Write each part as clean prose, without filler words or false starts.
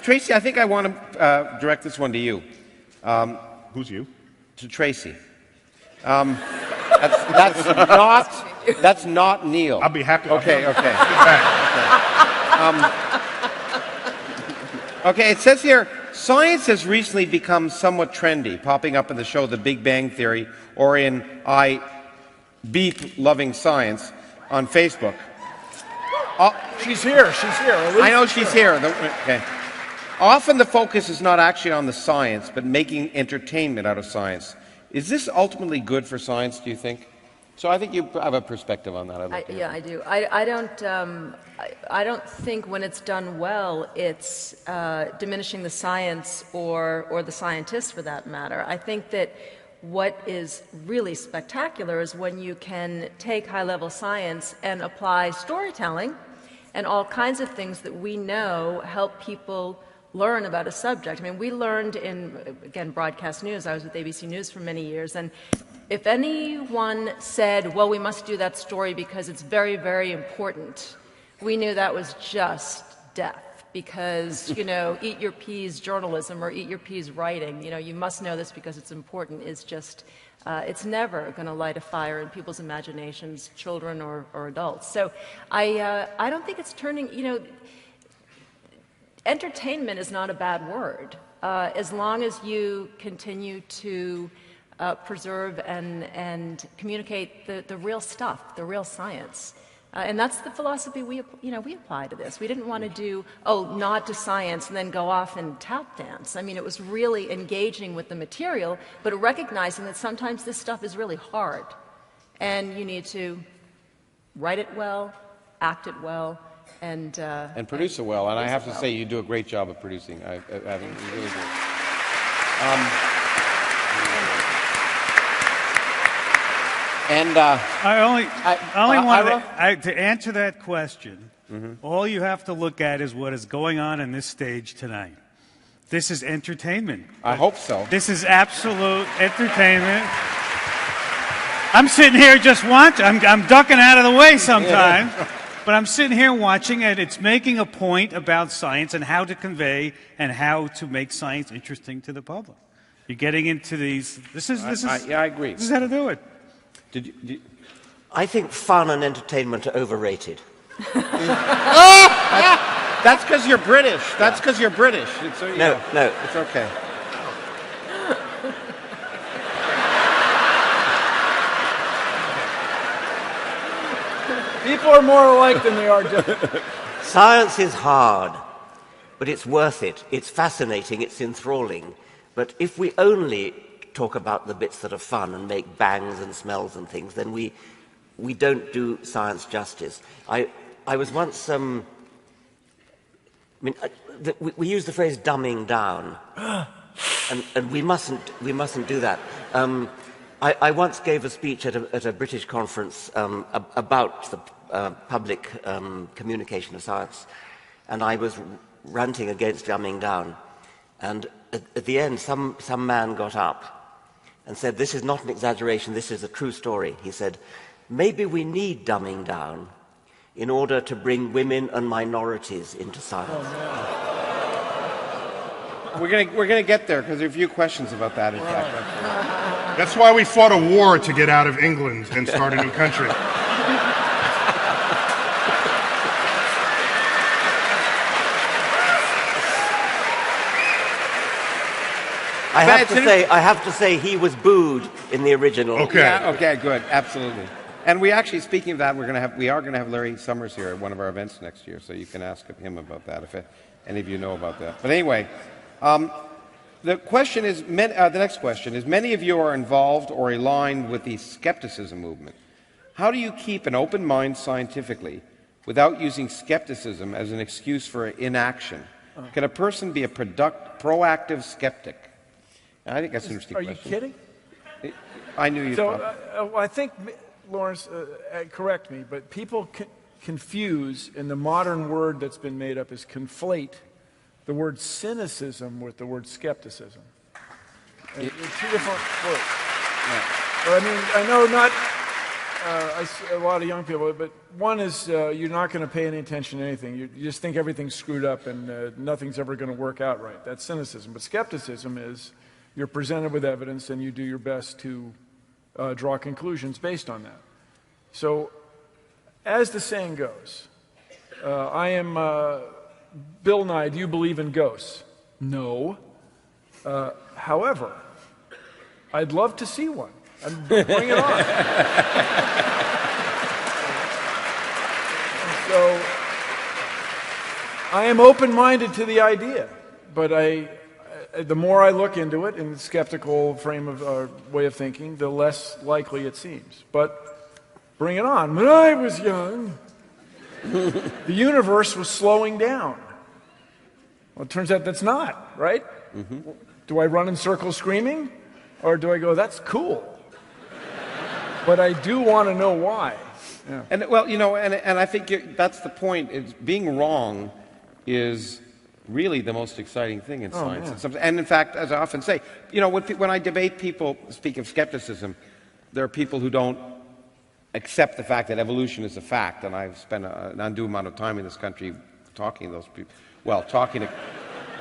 Tracy, I think I want to direct this one to you. Who's you? To Tracy. That's not Neil. I'll be happy. Okay. Okay, it says here, science has recently become somewhat trendy, popping up in the show The Big Bang Theory or in I Beep Loving Science on Facebook. She's here. I know she's here. Okay. Often the focus is not actually on the science, but making entertainment out of science. Is this ultimately good for science, do you think? So I think you have a perspective on that. Yeah, I do. I don't think when it's done well, it's diminishing the science or the scientists for that matter. I think that what is really spectacular is when you can take high-level science and apply storytelling and all kinds of things that we know help people learn about a subject. I mean, we learned in, again, broadcast news. I was with ABC News for many years, and if anyone said, well, we must do that story because it's very, very important, we knew that was just death because, eat your peas journalism or eat your peas writing, you must know this because it's important, is just, it's never going to light a fire in people's imaginations, children or adults. So I don't think it's turning, entertainment is not a bad word, as long as you continue to preserve and communicate the real stuff, the real science. And that's the philosophy we apply to this. We didn't want to do, nod to science and then go off and tap dance. I mean, it was really engaging with the material, but recognizing that sometimes this stuff is really hard. And you need to write it well, act it well, and produce it well. And I have to say, you do a great job of producing. I think you really do. I only wanted to answer that question. All you have to look at is what is going on in this stage tonight. This is entertainment. I hope so. This is absolute entertainment. I'm sitting here just watching. I'm ducking out of the way sometimes. But I'm sitting here watching it. It's making a point about science and how to convey and how to make science interesting to the public. You're getting into these. I agree. This is how to do it. I think fun and entertainment are overrated. That's because you're British. That's because you're British. No. It's okay. People are more alike than they are different. Science is hard, but it's worth it. It's fascinating. It's enthralling. But if we only talk about the bits that are fun and make bangs and smells and things, then we don't do science justice. I was once we use the phrase dumbing down, and we mustn't do that. I once gave a speech at a British conference about the public communication of science, and I was ranting against dumbing down. And at the end, some man got up and said, "This is not an exaggeration, this is a true story." He said, "Maybe we need dumbing down in order to bring women and minorities into science." We're gonna get there because there are a few questions about that. In fact, That's why we fought a war to get out of England and start a new country. I have to say he was booed in the original. Okay. Yeah, okay, good, absolutely. And we actually, speaking of that, we are gonna have Larry Summers here at one of our events next year, so you can ask him about that if any of you know about that. But anyway, the question is, the next question is: many of you are involved or aligned with the skepticism movement. How do you keep an open mind scientifically without using skepticism as an excuse for inaction? Can a person be a proactive skeptic? I think that's an interesting question. Are you kidding? I knew you'd So I think, Lawrence, correct me, but people confuse, in the modern word that's been made up, is conflate the word cynicism with the word skepticism. They're two different words. Yeah. But I mean, I know not... I see a lot of young people, but one is you're not going to pay any attention to anything. You just think everything's screwed up and nothing's ever going to work out right. That's cynicism. But skepticism is you're presented with evidence and you do your best to draw conclusions based on that. So, as the saying goes, I am Bill Nye, do you believe in ghosts? No. However, I'd love to see one. And bring it on. So, I am open-minded to the idea, but the more I look into it in the skeptical frame of way of thinking, the less likely it seems. But bring it on. When I was young, the universe was slowing down. Well, it turns out that's not, right? Mm-hmm. Do I run in circles screaming? Or do I go, that's cool? But I do want to know why. Yeah. And well, you know, and I think that's the point. Is being wrong is really the most exciting thing in science. Yeah. And in fact, as I often say, you know, when I debate people, speak of skepticism, there are people who don't accept the fact that evolution is a fact. And I've spent an undue amount of time in this country talking to those people. Well, talking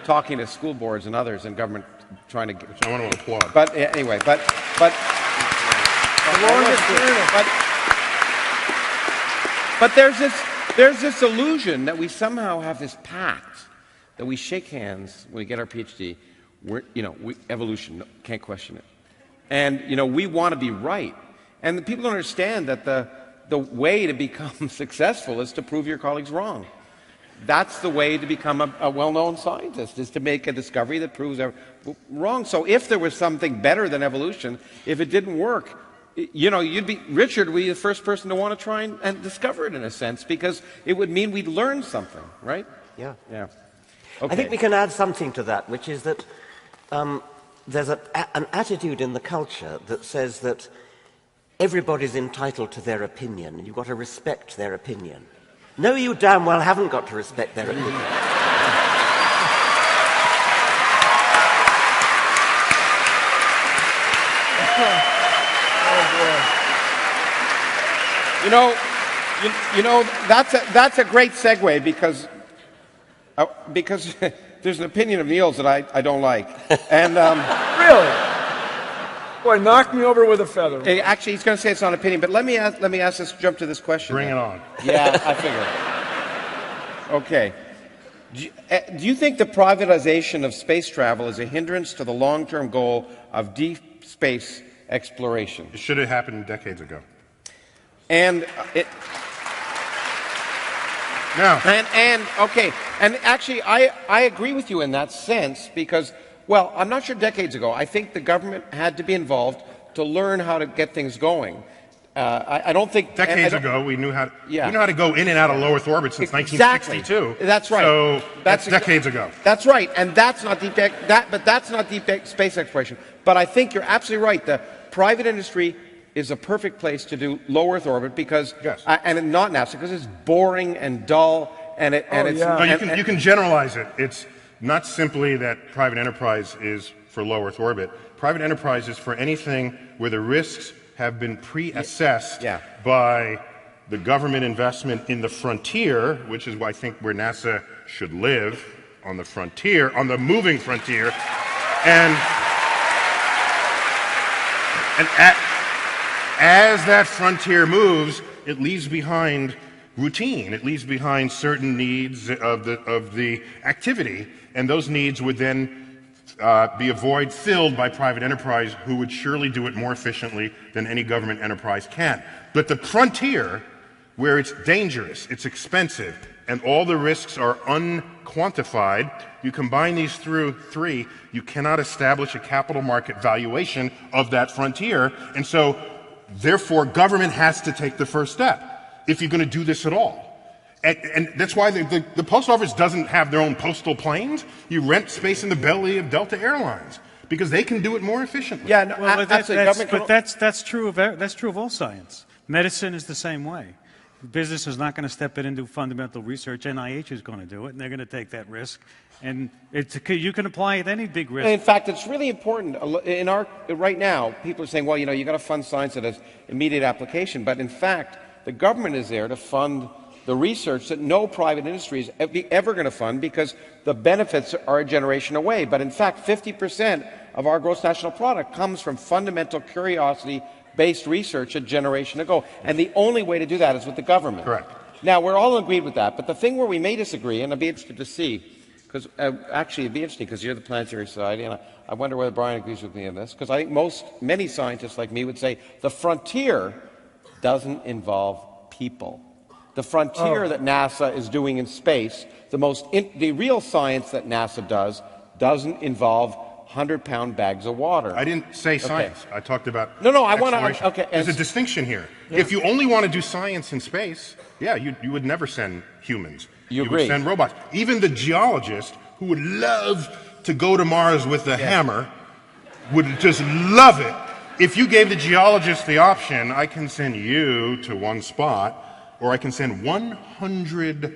to school boards and others and government trying to. Which I want to applaud. But anyway, but. But there's this illusion that we somehow have this pact that we shake hands when we get our PhD. Evolution, can't question it, and we want to be right. And the people don't understand that the way to become successful is to prove your colleagues wrong. That's the way to become a well-known scientist, is to make a discovery that proves wrong. So if there was something better than evolution, if it didn't work, Richard would be the first person to want to try and discover it in a sense, because it would mean we'd learn something, right? Yeah. Yeah. Okay. I think we can add something to that, which is that there's an attitude in the culture that says that everybody's entitled to their opinion, and you've got to respect their opinion. No, you damn well haven't got to respect their opinion. That's a great segue because there's an opinion of Neil's that I don't like, and Really? Boy, knock me over with a feather. actually he's going to say it's not an opinion, but let me ask this, jump to this question. Bring it on. Yeah, I figure. Okay. Do you think the privatization of space travel is a hindrance to the long-term goal of deep space exploration? It should have happened decades ago. And No. And okay, and actually I agree with you in that sense because, well, I'm not sure decades ago. I think the government had to be involved to learn how to get things going. I don't think decades ago we knew how to go in and out of low Earth orbit since 1962. That's right. So that's decades ago. That's right, and that's not that's not deep space exploration. But I think you're absolutely right. The private industry is a perfect place to do low Earth orbit because, and not NASA, because it's boring and dull, and you can generalize it. It's not simply that private enterprise is for low Earth orbit. Private enterprise is for anything where the risks have been pre-assessed by the government investment in the frontier, which is why I think where NASA should live, on the frontier, on the moving frontier, and as that frontier moves, it leaves behind routine. It leaves behind certain needs of the activity, and those needs would then be filled by private enterprise, who would surely do it more efficiently than any government enterprise can. But the frontier, where it's dangerous, it's expensive, and all the risks are unquantified, you combine these three, you cannot establish a capital market valuation of that frontier, and so therefore government has to take the first step if you're going to do this at all. And that's why the post office doesn't have their own postal planes. You rent space in the belly of Delta Airlines because they can do it more efficiently. Yeah, no, well, that's true of all science. Medicine is the same way. Business is not going to step in and do fundamental research. NIH is going to do it, and they're going to take that risk. And you can apply it any big risk. In fact, it's really important. Right now, people are saying, well, you got to fund science that has immediate application. But in fact, the government is there to fund the research that no private industry is ever going to fund because the benefits are a generation away. But in fact, 50% of our gross national product comes from fundamental curiosity-based research a generation ago. And the only way to do that is with the government. Correct. Now, we're all agreed with that. But the thing where we may disagree, and I'd be interested to see, because actually it'd be interesting because you're the Planetary Society, and I wonder whether Brian agrees with me on this, because I think many scientists like me would say the frontier doesn't involve people. The frontier that NASA is doing in space, the real science that NASA doesn't involve 100-pound bags of water. I didn't say science. I talked about No, I want to. exploration. Okay, There's a distinction here. Yeah. If you only want to do science in space, you would never send humans. You would agree. send robots. Even the geologist who would love to go to Mars with the hammer would just love it. If you gave the geologist the option, I can send you to one spot, or I can send 100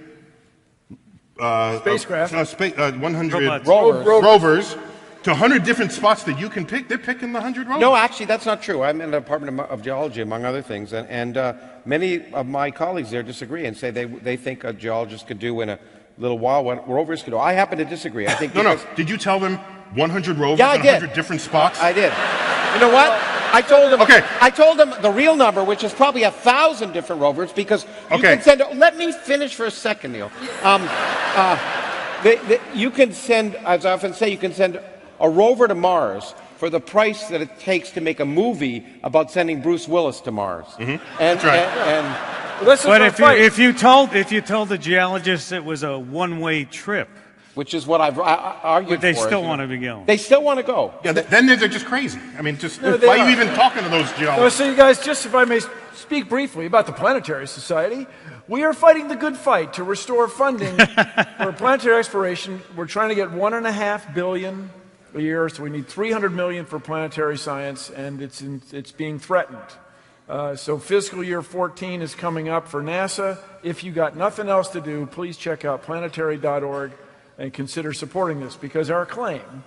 Spacecraft. 100 Rovers. to 100 different spots that you can pick. They're picking the 100 rovers. No, actually, that's not true. I'm in the Department of Geology, among other things, and many of my colleagues there disagree and say they think a geologist could do in a little while what rovers could do. I happen to disagree. I think No. Did you tell them 100 rovers Yeah, I in did. 100 different spots? I did. You know what? I told them. Okay. I told them the real number, which is probably 1,000 different rovers, because you Okay. can send. Let me finish for a second, Neil. You can send, as I often say, you can send a rover to Mars for the price that it takes to make a movie about sending Bruce Willis to Mars. And, That's right. But if you told the geologists it was a one-way trip, which is what I've argued but they for. still want to go. They still want to go. Yeah, then they're just crazy. I mean, No, why they are you are. even talking to those So, geologists? you guys, just if I may speak briefly about the Planetary Society, we are fighting the good fight to restore funding for planetary exploration. We're trying to get $1.5 billion a year, so we need $300 million for planetary science, and it's being threatened. So fiscal year 14 is coming up for NASA. If you got nothing else to do, please check out planetary.org and consider supporting this, because our claim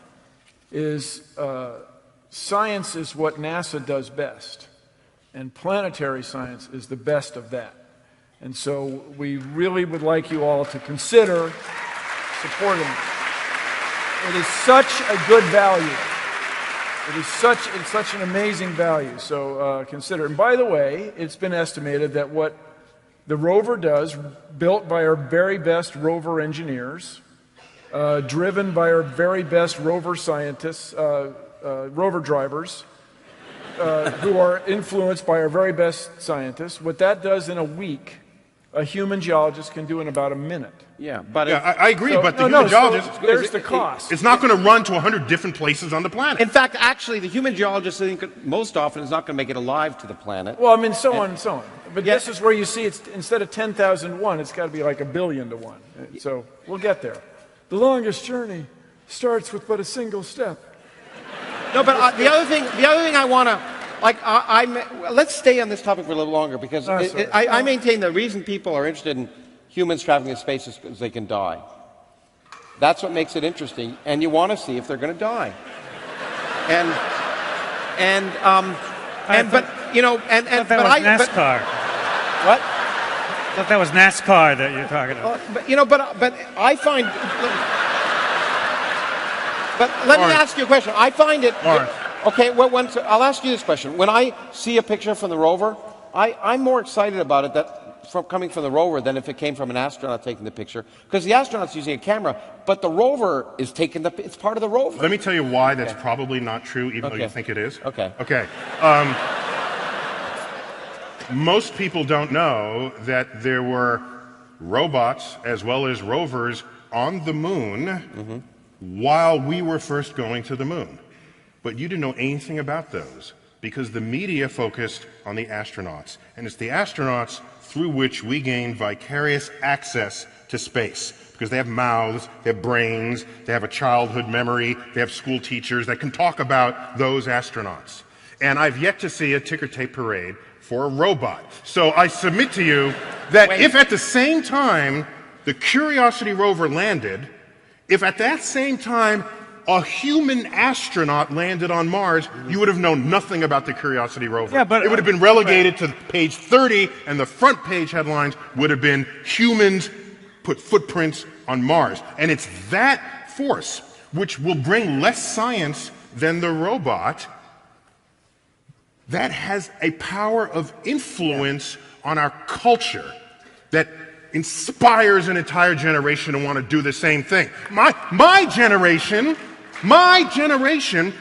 is science is what NASA does best, and planetary science is the best of that. And so we really would like you all to consider supporting it. It is such a good value. It's such an amazing value. So consider. And by the way, it's been estimated that what the rover does, built by our very best rover engineers, driven by our very best rover scientists, rover drivers, who are influenced by our very best scientists, what that does in a week, a human geologist can do in about a minute. Yeah, but I agree, but the human geologist, there's the cost. it's not going to run to 100 different places on the planet. in fact, actually, the human geologist, I think, most often is not going to make it alive to the planet. Well, I mean, so on and so on. But Yeah. this is where you see it's instead of 10,000 to 1, it's got to be like 1 billion to 1. So we'll get there. The longest journey starts with but a single step. No, but the other thing I want to, let's stay on this topic for a little longer, because sorry. I maintain the reason people are interested in humans traveling in space is because they can die. That's what makes it interesting, and you want to see if they're going to die. That was NASCAR. What? I thought that was NASCAR that you're talking about. But I find. But let me ask you a question. I find it. Lawrence. Okay, I'll ask you this question. When I see a picture from the rover, I'm more excited about it coming from the rover than if it came from an astronaut taking the picture, because the astronaut's using a camera, but the rover is it's part of the rover. Let me tell you why that's probably not true, even though you think it is. Okay. Okay. Most people don't know that there were robots as well as rovers on the moon while we were first going to the moon. But you didn't know anything about those because the media focused on the astronauts. And it's the astronauts through which we gain vicarious access to space, because they have mouths, they have brains, they have a childhood memory, they have school teachers that can talk about those astronauts. And I've yet to see a ticker tape parade for a robot. So I submit to you that if at the same time the Curiosity rover landed, if at that same time a human astronaut landed on Mars, you would have known nothing about the Curiosity rover. Yeah, but it would have been relegated to page 30, and the front page headlines would have been humans put footprints on Mars. And it's that force which will bring less science than the robot that has a power of influence on our culture that inspires an entire generation to want to do the same thing. My generation,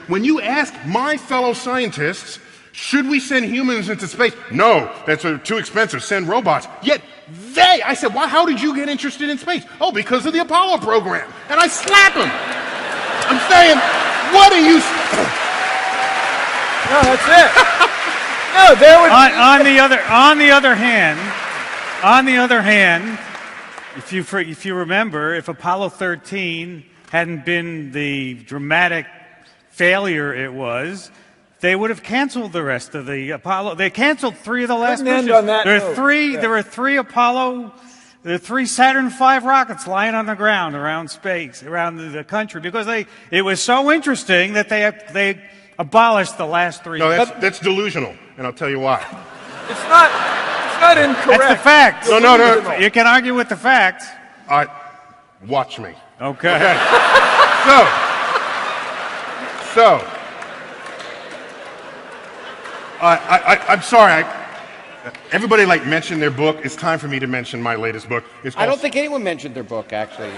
when you ask my fellow scientists, should we send humans into space? No, that's too expensive. Send robots. Yet I said, well, how did you get interested in space? Oh, because of the Apollo program. And I slap them. I'm saying, what are you... No, that's it. No, there would on the other hand, if you remember, if Apollo 13 hadn't been the dramatic failure it was, they would have canceled the rest of the Apollo. They canceled 3 of the last missions. There were 3 Apollo. There are 3 Saturn V rockets lying on the ground around space, around the country, because it was so interesting that they abolished the last 3. No, that's delusional, and I'll tell you why. It's not incorrect. That's the facts. No. You can argue with the facts. Watch me. Okay. So, I'm sorry. Everybody mentioned their book. It's time for me to mention my latest book. I don't think anyone mentioned their book, actually.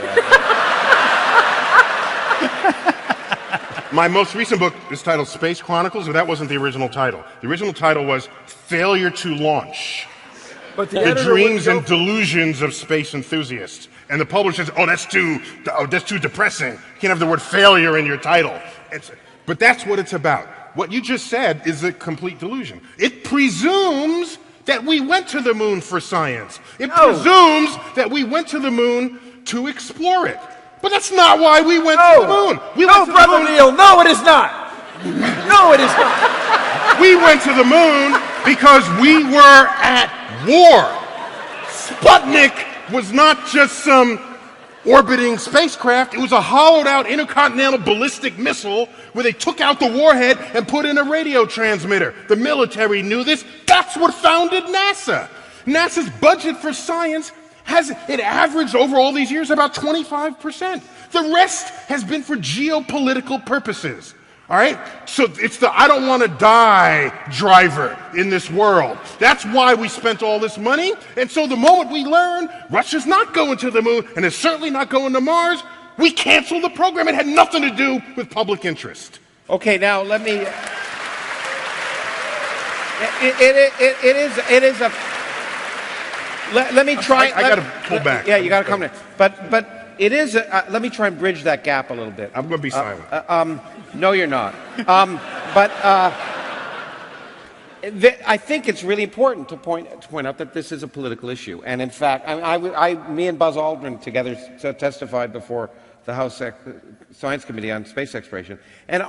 My most recent book is titled Space Chronicles, but that wasn't the original title. The original title was Failure to Launch. But The Dreams and Delusions of Space Enthusiasts. And the publisher says, that's too depressing. You can't have the word failure in your title. But that's what it's about. What you just said is a complete delusion. It presumes that we went to the moon for science. It presumes that we went to the moon to explore it. But that's not why we went to the moon. Brother Neil, no, it is not. No, it is not. We went to the moon because we were at war. Sputnik was not just some orbiting spacecraft. It was a hollowed-out intercontinental ballistic missile where they took out the warhead and put in a radio transmitter. The military knew this. That's what founded NASA. NASA's budget for science it averaged over all these years about 25%. The rest has been for geopolitical purposes. All right? So it's the I don't want to die driver in this world. That's why we spent all this money. And so the moment we learn Russia's not going to the moon and is certainly not going to Mars, we cancel the program. It had nothing to do with public interest. Okay, now let me... It is a... Let me try... I got to pull back. Yeah, you got to come in. But it is... let me try and bridge that gap a little bit. I'm going to be silent. No, you're not. I think it's really important to point out that this is a political issue. And in fact, me and Buzz Aldrin together testified before the House Science Committee on Space Exploration. And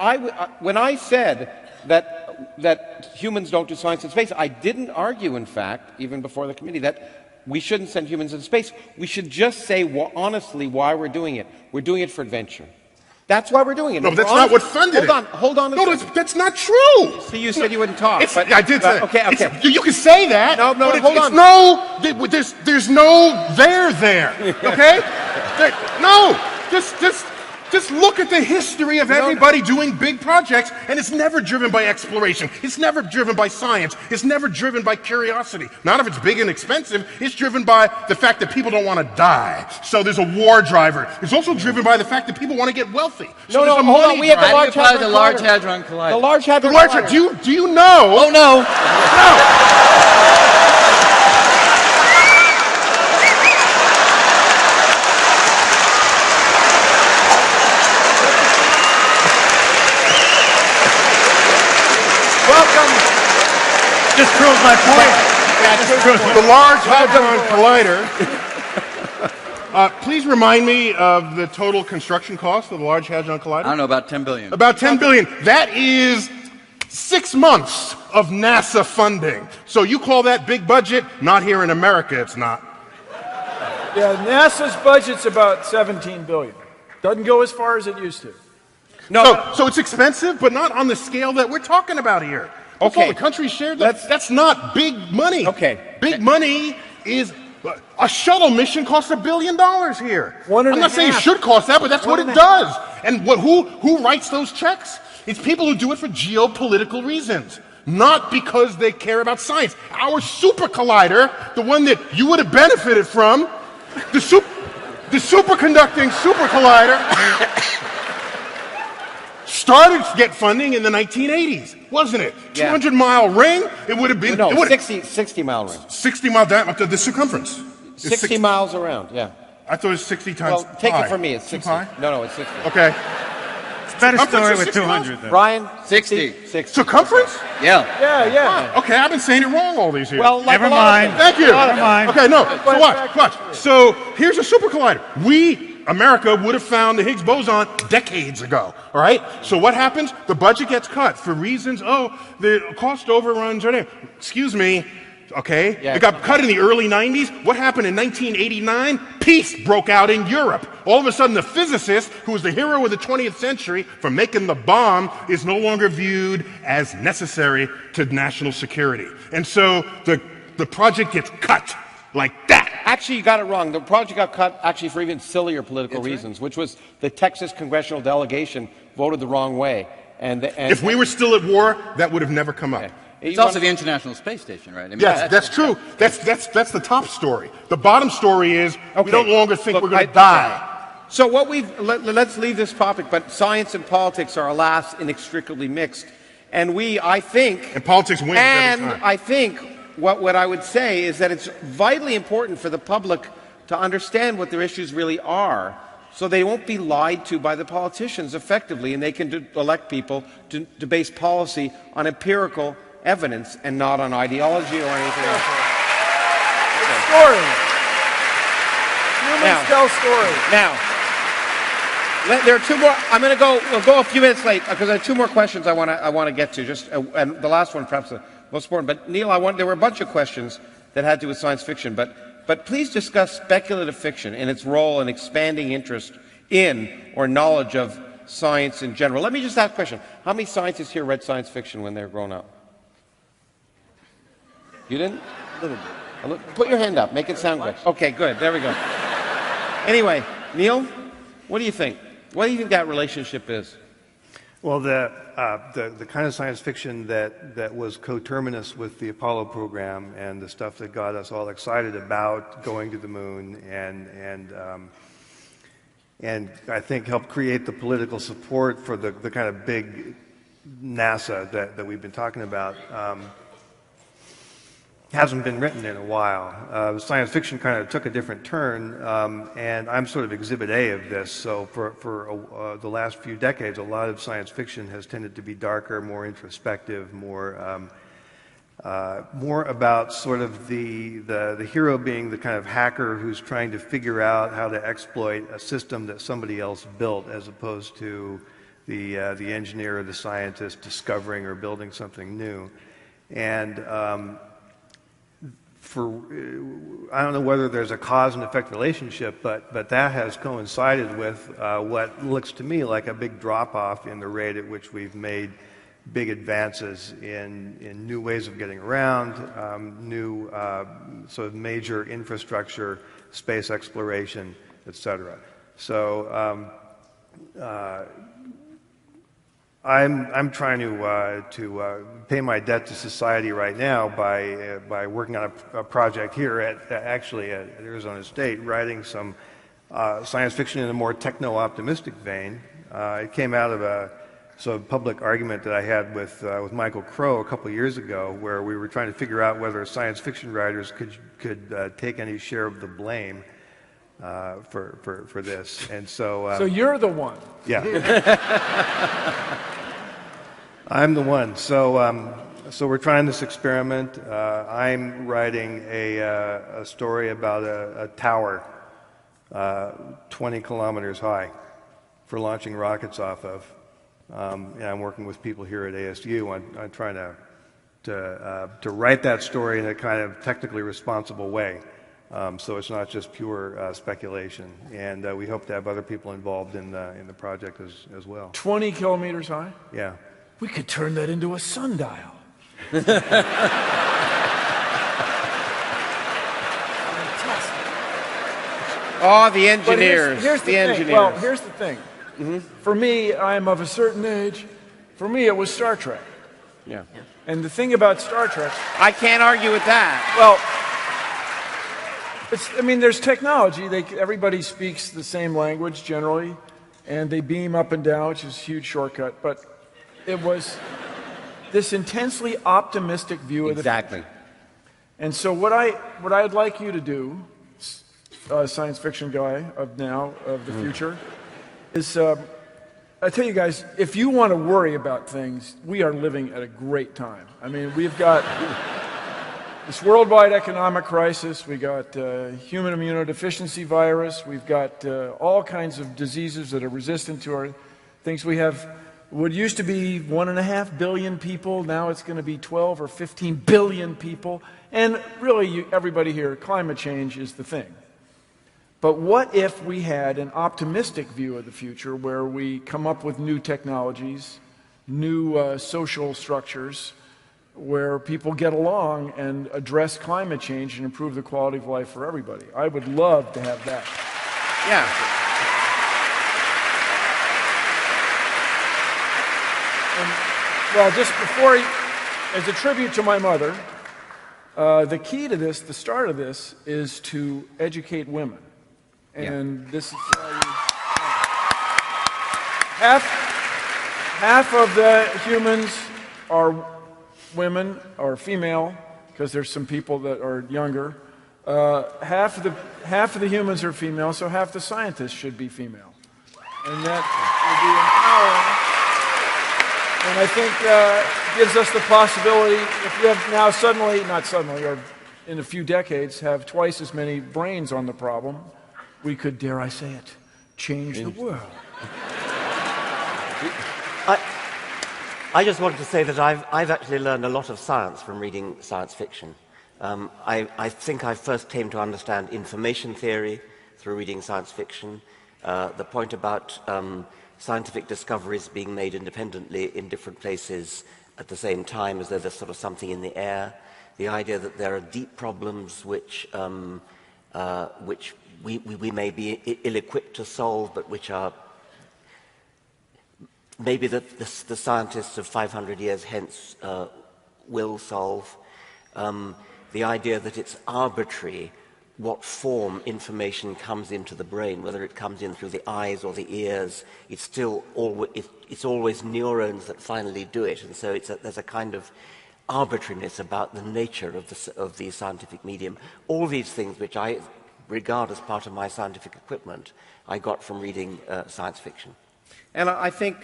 when I said that humans don't do science in space, I didn't argue, in fact, even before the committee, that we shouldn't send humans into space. We should just say honestly why we're doing it. We're doing it for adventure. That's why we're doing it. No, that's not what funded it. Hold on. No, that's not true. See, you said you wouldn't talk. I did say that. Okay. You can say that. No, hold on. There's no there. Okay? Just look at the history of everybody doing big projects, and it's never driven by exploration. It's never driven by science. It's never driven by curiosity. Not if it's big and expensive. It's driven by the fact that people don't want to die. So there's a war driver. It's also driven by the fact that people want to get wealthy. So hold on. We have the Large Hadron Collider. The Large Hadron Collider. Do you know? Oh, no. Just proves my point. The Large Hadron Collider. Please remind me of the total construction cost of the Large Hadron Collider. I don't know, about $10 billion. About $10 billion. That is 6 months of NASA funding. So you call that big budget? Not here in America, it's not. Yeah, NASA's budget's about 17 billion. Doesn't go as far as it used to. No, So it's expensive, but not on the scale that we're talking about here. That's Okay. all the country shared. That's not big money. Okay. Big money is a shuttle mission costs $1 billion here. I'm not saying it should cost that, but that's what it does. And who writes those checks? It's people who do it for geopolitical reasons, not because they care about science. Our super collider, the one that you would have benefited from, the superconducting super collider, started to get funding in the 1980s, wasn't it? Yeah. 200-mile ring. It would have been 60-mile ring. 60-mile diameter. The circumference. 60 miles around. Yeah. I thought it was 60 times. Well, take pi. it from me. It's 60. Too high? No, it's 60. Okay. Better Circumference story is with 60 miles? 200 though. Brian, 60. 60. Circumference? Yeah. Yeah. Okay, I've been saying it wrong all these years. Well, like Never a lot of mind. things. Thank you. Never mind. Okay, no. So back watch. So here's a super collider. America, would have found the Higgs boson decades ago. All right. So what happens? The budget gets cut for reasons. Oh, the cost overruns. Excuse me. Okay. Yeah. It got cut in the early 90s. What happened in 1989? Peace broke out in Europe. All of a sudden, the physicist, who was the hero of the 20th century for making the bomb, is no longer viewed as necessary to national security. And so the project gets cut like that. Actually, you got it wrong. The project got cut actually for even sillier political reasons, which was the Texas congressional delegation voted the wrong way. And If we were still at war, that would have never come up. Okay. It's also the International Space Station, right? I mean, Yes, that's true. That's the top story. The bottom story is we Okay. don't longer think Look, we're going to die. So what let's leave this topic, but science and politics are alas inextricably mixed. And I think... And politics wins and every time. I think what I would say is that it's vitally important for the public to understand what their issues really are, so they won't be lied to by the politicians effectively, and they can elect people to base policy on empirical evidence and not on ideology or anything else. Story. Humans tell stories. Now, there are two more. We'll go a few minutes late because there are two more questions I want to get to. And the last one, perhaps the most important. But Neil, there were a bunch of questions that had to do with science fiction. But please discuss speculative fiction and its role in expanding interest in or knowledge of science in general. Let me just ask a question: how many scientists here read science fiction when they were growing up? You didn't? A little bit. Put your hand up. Make it sound good. Okay, good. There we go. Anyway, Neil, what do you think? What do you think that relationship is? Well, the kind of science fiction that was coterminous with the Apollo program and the stuff that got us all excited about going to the moon and I think helped create the political support for the kind of big NASA that we've been talking about. Hasn't been written in a while. Science fiction kind of took a different turn, and I'm sort of exhibit A of this. So for the last few decades, a lot of science fiction has tended to be darker, more introspective, more about sort of the hero being the kind of hacker who's trying to figure out how to exploit a system that somebody else built, as opposed to the engineer or the scientist discovering or building something new. And I don't know whether there's a cause and effect relationship, but that has coincided with what looks to me like a big drop-off in the rate at which we've made big advances in new ways of getting around, new sort of major infrastructure, space exploration, etc. So I'm trying to pay my debt to society right now by working on a project here at Arizona State, writing some science fiction in a more techno-optimistic vein. It came out of a sort of public argument that I had with Michael Crow a couple years ago, where we were trying to figure out whether science fiction writers could take any share of the blame for this. And so you're the one. Yeah. I'm the one. So we're trying this experiment. I'm writing a story about a tower 20 kilometers high for launching rockets off of. And I'm working with people here at ASU on trying to write that story in a kind of technically responsible way. So it's not just pure speculation. And we hope to have other people involved in the project as well. 20 kilometers high? Yeah. We could turn that into a sundial. Oh, the But engineers. here's the thing. engineers. Well, here's the thing. For me, I'm of a certain age. For me, it was Star Trek. Yeah. And the thing about Star Trek, I can't argue with that. well, there's technology. Everybody speaks the same language generally, and they beam up and down, which is a huge shortcut. But it was this intensely optimistic view of the Exactly. And so what I'd like you to do, science fiction guy of the future, is I tell you guys, if you want to worry about things, we are living at a great time. I mean, we've got this worldwide economic crisis, we got human immunodeficiency virus, we've got all kinds of diseases that are resistant to our things. We have what used to be 1.5 billion people, now it's going to be 12 or 15 billion people. And really, everybody here, climate change is the thing. But what if we had an optimistic view of the future where we come up with new technologies, new social structures, where people get along and address climate change and improve the quality of life for everybody? I would love to have that. Yeah. Well, just before, as a tribute to my mother, the key to this, the start of this, is to educate women. And this is half of the humans are women or female, because there's some people that are younger. Half of the humans are female, so half the scientists should be female, and that would be empowering. And I think gives us the possibility, if you have now suddenly, not suddenly, or in a few decades, have twice as many brains on the problem, we could, dare I say it, change the world. I just wanted to say that I've actually learned a lot of science from reading science fiction. I think I first came to understand information theory through reading science fiction. The point about scientific discoveries being made independently in different places at the same time, as though there's sort of something in the air. The idea that there are deep problems which we may be ill-equipped to solve, but which are maybe the scientists of 500 years hence will solve. The idea that it's arbitrary what form information comes into the brain, whether it comes in through the eyes or the ears, it's always neurons that finally do it, and so there's a kind of arbitrariness about the nature of the scientific medium. All these things, which I regard as part of my scientific equipment, I got from reading science fiction. And I think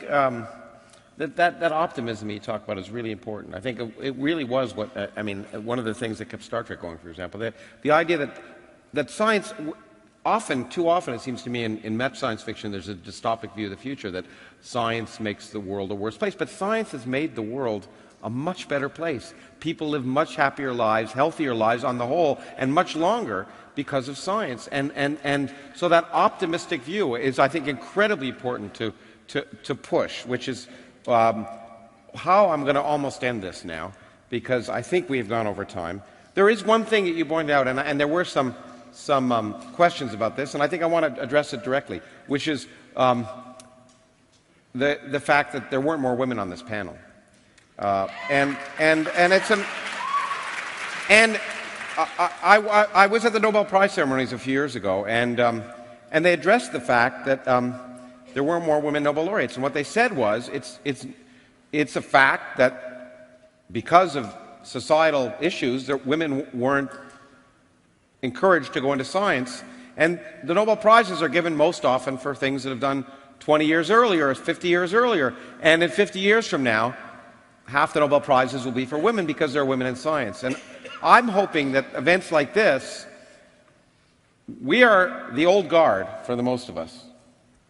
that optimism you talk about is really important. I think it really was one of the things that kept Star Trek going, for example. The idea that science, too often it seems to me in Met science fiction, there's a dystopic view of the future that science makes the world a worse place. But science has made the world a much better place. People live much happier lives, healthier lives on the whole, and much longer because of science. And so that optimistic view is, I think, incredibly important to push, which is how I'm going to almost end this now, because I think we've gone over time. There is one thing that you pointed out, and there were some questions about this, and I think I want to address it directly, which is the fact that there weren't more women on this panel. I was at the Nobel Prize ceremonies a few years ago, and they addressed the fact that there weren't more women Nobel laureates. And what they said was, it's a fact that because of societal issues, that women weren't encouraged to go into science. And the Nobel Prizes are given most often for things that have done 20 years earlier or 50 years earlier. And in 50 years from now, half the Nobel Prizes will be for women because there are women in science. And I'm hoping that events like this, we are the old guard for the most of us,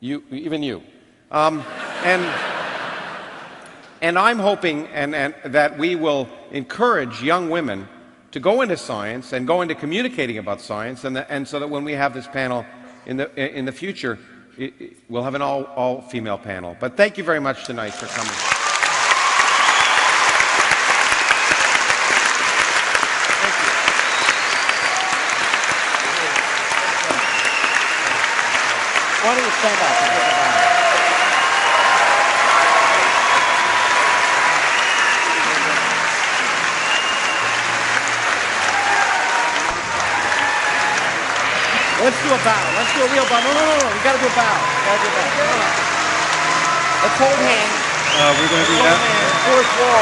even you. And I'm hoping and that we will encourage young women to go into science and go into communicating about science, and so that when we have this panel in the future, we'll have an all-female panel. But thank you very much tonight for coming. Why don't you stand up? Let's do a bow. Let's do a real bow. No. We got to do a bow. Let's hold hands. We're going to do that. Fourth wall.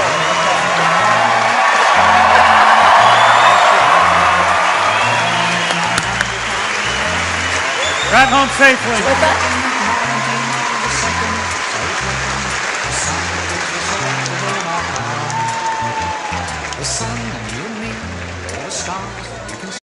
Drive home safely.